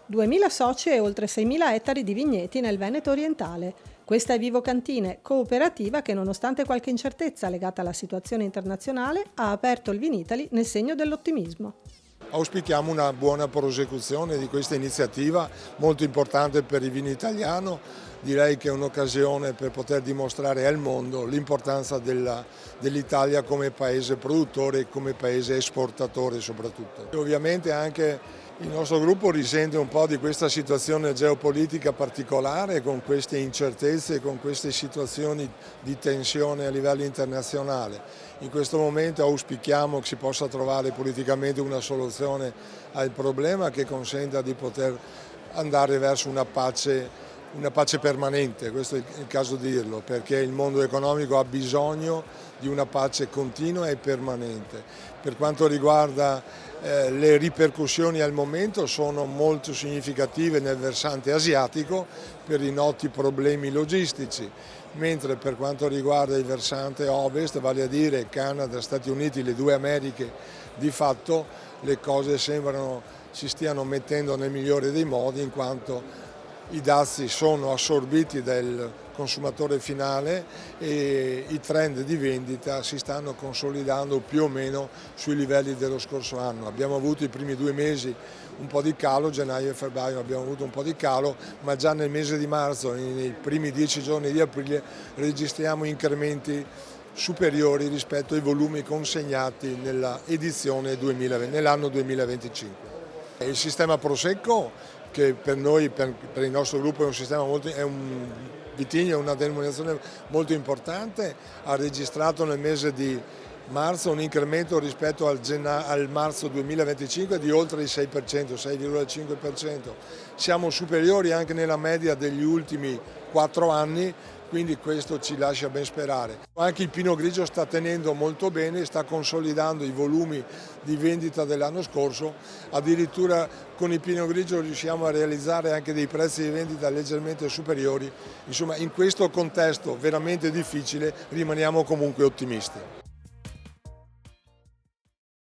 2.000 soci e oltre 6.000 ettari di vigneti nel Veneto orientale. Questa è Vivo Cantine, cooperativa che nonostante qualche incertezza legata alla situazione internazionale ha aperto il Vinitaly nel segno dell'ottimismo. Auspichiamo una buona prosecuzione di questa iniziativa molto importante per il vino italiano. Direi che è un'occasione per poter dimostrare al mondo l'importanza dell'Italia come paese produttore e come paese esportatore soprattutto. E ovviamente anche il nostro gruppo risente un po' di questa situazione geopolitica particolare, con queste incertezze, con queste situazioni di tensione a livello internazionale. In questo momento auspichiamo che si possa trovare politicamente una soluzione al problema che consenta di poter andare verso una pace permanente, questo è il caso di dirlo, perché il mondo economico ha bisogno di una pace continua e permanente. Per quanto riguarda le ripercussioni al momento sono molto significative nel versante asiatico per i noti problemi logistici, mentre per quanto riguarda il versante ovest, vale a dire Canada, Stati Uniti, le due Americhe, di fatto le cose sembrano si stiano mettendo nel migliore dei modi, in quanto i dazi sono assorbiti dal consumatore finale e i trend di vendita si stanno consolidando più o meno sui livelli dello scorso anno. Abbiamo avuto i primi 2 mesi un po' di calo, gennaio e febbraio abbiamo avuto un po' di calo, ma già nel mese di marzo e nei primi 10 giorni di aprile registriamo incrementi superiori rispetto ai volumi consegnati nell'anno 2025. Il sistema Prosecco, che per noi, per il nostro gruppo è un sistema è un vitigno, una denominazione molto importante, ha registrato nel mese di marzo un incremento rispetto al marzo 2025 di oltre il 6%, 6,5%. Siamo superiori anche nella media degli ultimi 4 anni, quindi questo ci lascia ben sperare. Anche il Pinot Grigio sta tenendo molto bene, sta consolidando i volumi di vendita dell'anno scorso, addirittura con il Pinot Grigio riusciamo a realizzare anche dei prezzi di vendita leggermente superiori. Insomma, in questo contesto veramente difficile rimaniamo comunque ottimisti.